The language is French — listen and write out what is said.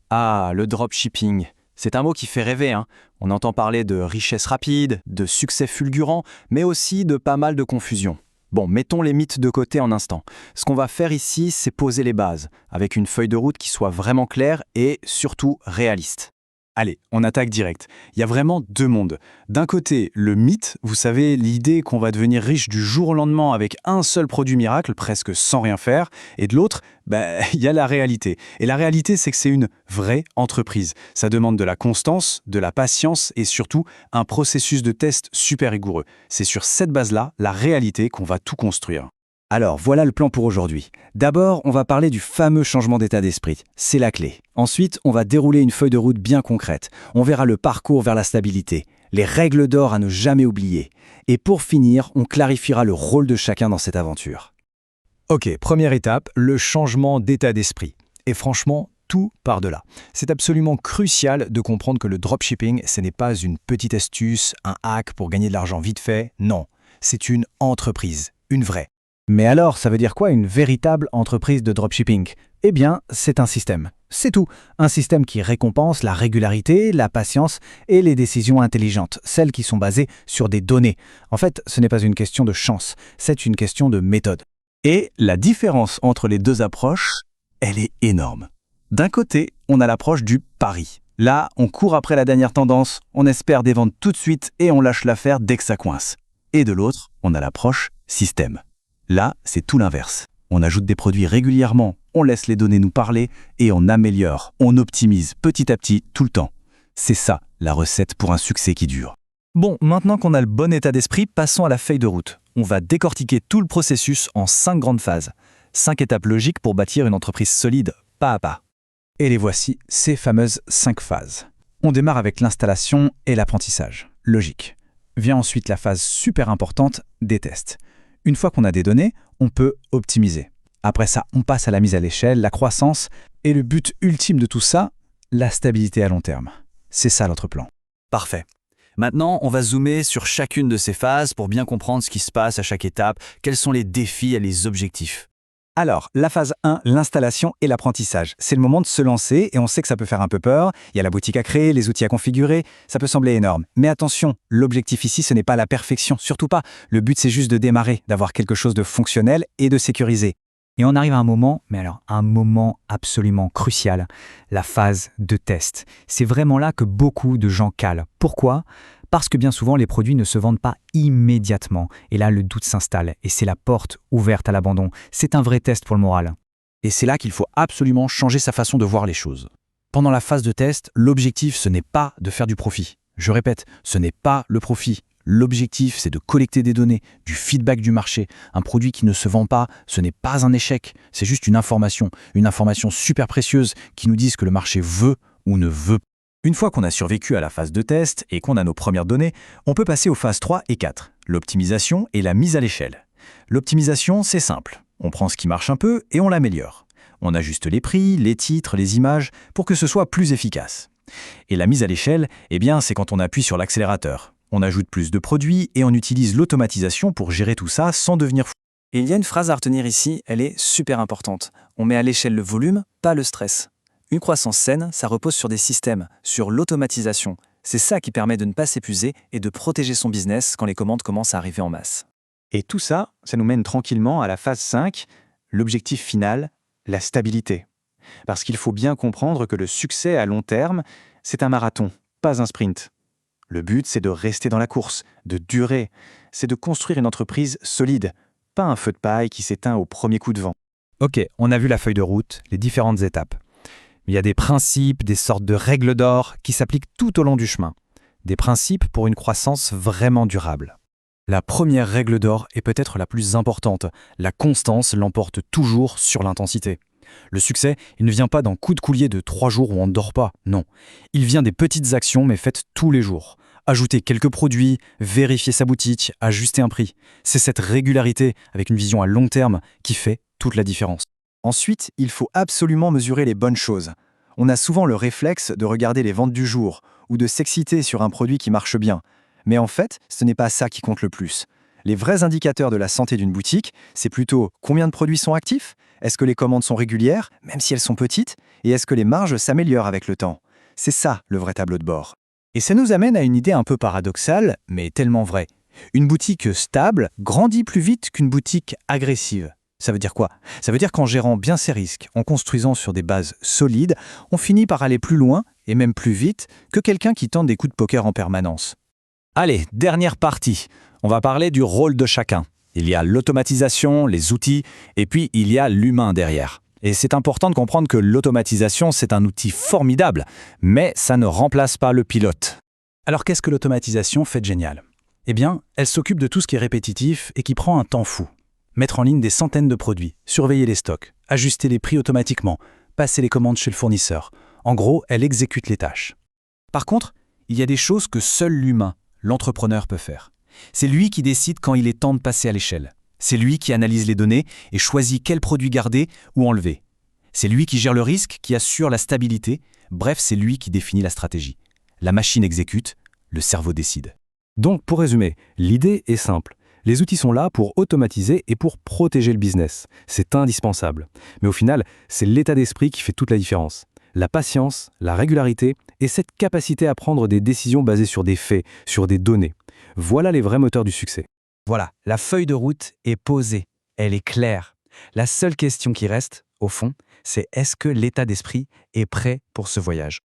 Ah, le dropshipping. C'est un mot qui fait rêver, hein. On entend parler de richesse rapide, de succès fulgurant, mais aussi de pas mal de confusion. Bon, mettons les mythes de côté un instant. Ce qu'on va faire ici, c'est poser les bases, avec une feuille de route qui soit vraiment claire et surtout réaliste. Allez, on attaque direct. Il y a vraiment deux mondes. D'un côté, le mythe, vous savez, l'idée qu'on va devenir riche du jour au lendemain avec un seul produit miracle, presque sans rien faire. Et de l'autre, il y a la réalité. Et la réalité, c'est que c'est une vraie entreprise. Ça demande de la constance, de la patience et surtout un processus de test super rigoureux. C'est sur cette base-là, la réalité, qu'on va tout construire. Alors, voilà le plan pour aujourd'hui. D'abord, on va parler du fameux changement d'état d'esprit. C'est la clé. Ensuite, on va dérouler une feuille de route bien concrète. On verra le parcours vers la stabilité, les règles d'or à ne jamais oublier. Et pour finir, on clarifiera le rôle de chacun dans cette aventure. Ok, première étape, le changement d'état d'esprit. Et franchement, tout part de là. C'est absolument crucial de comprendre que le dropshipping, ce n'est pas une petite astuce, un hack pour gagner de l'argent vite fait. Non, c'est une entreprise, une vraie. Mais alors, ça veut dire quoi une véritable entreprise de dropshipping? Eh bien, c'est un système. C'est tout. Un système qui récompense la régularité, la patience et les décisions intelligentes, celles qui sont basées sur des données. En fait, ce n'est pas une question de chance, c'est une question de méthode. Et la différence entre les deux approches, elle est énorme. D'un côté, on a l'approche du pari. Là, on court après la dernière tendance, on espère des ventes tout de suite et on lâche l'affaire dès que ça coince. Et de l'autre, on a l'approche système. Là, c'est tout l'inverse. On ajoute des produits régulièrement, on laisse les données nous parler et on améliore, on optimise petit à petit tout le temps. C'est ça, la recette pour un succès qui dure. Bon, maintenant qu'on a le bon état d'esprit, passons à la feuille de route. On va décortiquer tout le processus en 5 grandes phases. 5 étapes logiques pour bâtir une entreprise solide, pas à pas. Et les voici, ces fameuses 5 phases. On démarre avec l'installation et l'apprentissage. Logique. Vient ensuite la phase super importante des tests. Une fois qu'on a des données, on peut optimiser. Après ça, on passe à la mise à l'échelle, la croissance, et le but ultime de tout ça, la stabilité à long terme. C'est ça notre plan. Parfait. Maintenant, on va zoomer sur chacune de ces phases pour bien comprendre ce qui se passe à chaque étape, quels sont les défis et les objectifs. Alors, la phase 1, l'installation et l'apprentissage. C'est le moment de se lancer et on sait que ça peut faire un peu peur. Il y a la boutique à créer, les outils à configurer, ça peut sembler énorme. Mais attention, l'objectif ici, ce n'est pas la perfection, surtout pas. Le but, c'est juste de démarrer, d'avoir quelque chose de fonctionnel et de sécurisé. Et on arrive à un moment, mais alors un moment absolument crucial, la phase de test. C'est vraiment là que beaucoup de gens calent. Pourquoi ? Parce que bien souvent, les produits ne se vendent pas immédiatement. Et là, le doute s'installe. Et c'est la porte ouverte à l'abandon. C'est un vrai test pour le moral. Et c'est là qu'il faut absolument changer sa façon de voir les choses. Pendant la phase de test, l'objectif, ce n'est pas de faire du profit. Je répète, ce n'est pas le profit. L'objectif, c'est de collecter des données, du feedback du marché. Un produit qui ne se vend pas, ce n'est pas un échec. C'est juste une information super précieuse qui nous dit ce que le marché veut ou ne veut pas. Une fois qu'on a survécu à la phase de test et qu'on a nos premières données, on peut passer aux phases 3 et 4, l'optimisation et la mise à l'échelle. L'optimisation, c'est simple. On prend ce qui marche un peu et on l'améliore. On ajuste les prix, les titres, les images pour que ce soit plus efficace. Et la mise à l'échelle, c'est quand on appuie sur l'accélérateur. On ajoute plus de produits et on utilise l'automatisation pour gérer tout ça sans devenir fou. Et il y a une phrase à retenir ici, elle est super importante. On met à l'échelle le volume, pas le stress. Une croissance saine, ça repose sur des systèmes, sur l'automatisation. C'est ça qui permet de ne pas s'épuiser et de protéger son business quand les commandes commencent à arriver en masse. Et tout ça, ça nous mène tranquillement à la phase 5, l'objectif final, la stabilité. Parce qu'il faut bien comprendre que le succès à long terme, c'est un marathon, pas un sprint. Le but, c'est de rester dans la course, de durer. C'est de construire une entreprise solide, pas un feu de paille qui s'éteint au premier coup de vent. Ok, on a vu la feuille de route, les différentes étapes. Il y a des principes, des sortes de règles d'or qui s'appliquent tout au long du chemin. Des principes pour une croissance vraiment durable. La première règle d'or est peut-être la plus importante. La constance l'emporte toujours sur l'intensité. Le succès, il ne vient pas d'un coup de coulier de 3 jours où on ne dort pas, non. Il vient des petites actions mais faites tous les jours. Ajouter quelques produits, vérifier sa boutique, ajuster un prix. C'est cette régularité avec une vision à long terme qui fait toute la différence. Ensuite, il faut absolument mesurer les bonnes choses. On a souvent le réflexe de regarder les ventes du jour ou de s'exciter sur un produit qui marche bien. Mais en fait, ce n'est pas ça qui compte le plus. Les vrais indicateurs de la santé d'une boutique, c'est plutôt combien de produits sont actifs, est-ce que les commandes sont régulières, même si elles sont petites, Et est-ce que les marges s'améliorent avec le temps? C'est ça le vrai tableau de bord. Et ça nous amène à une idée un peu paradoxale, mais tellement vraie. Une boutique stable grandit plus vite qu'une boutique agressive. Ça veut dire quoi? Ça veut dire qu'en gérant bien ses risques, en construisant sur des bases solides, on finit par aller plus loin, et même plus vite, que quelqu'un qui tente des coups de poker en permanence. Allez, dernière partie. On va parler du rôle de chacun. Il y a l'automatisation, les outils, et puis il y a l'humain derrière. Et c'est important de comprendre que l'automatisation, c'est un outil formidable, mais ça ne remplace pas le pilote. Alors qu'est-ce que l'automatisation fait de génial? Eh bien, elle s'occupe de tout ce qui est répétitif et qui prend un temps fou. Mettre en ligne des centaines de produits, surveiller les stocks, ajuster les prix automatiquement, passer les commandes chez le fournisseur. En gros, elle exécute les tâches. Par contre, il y a des choses que seul l'humain, l'entrepreneur peut faire. C'est lui qui décide quand il est temps de passer à l'échelle. C'est lui qui analyse les données et choisit quel produit garder ou enlever. C'est lui qui gère le risque, qui assure la stabilité. Bref, c'est lui qui définit la stratégie. La machine exécute, le cerveau décide. Donc, pour résumer, l'idée est simple. Les outils sont là pour automatiser et pour protéger le business. C'est indispensable. Mais au final, c'est l'état d'esprit qui fait toute la différence. La patience, la régularité et cette capacité à prendre des décisions basées sur des faits, sur des données. Voilà les vrais moteurs du succès. Voilà, la feuille de route est posée, elle est claire. La seule question qui reste, au fond, c'est est-ce que l'état d'esprit est prêt pour ce voyage?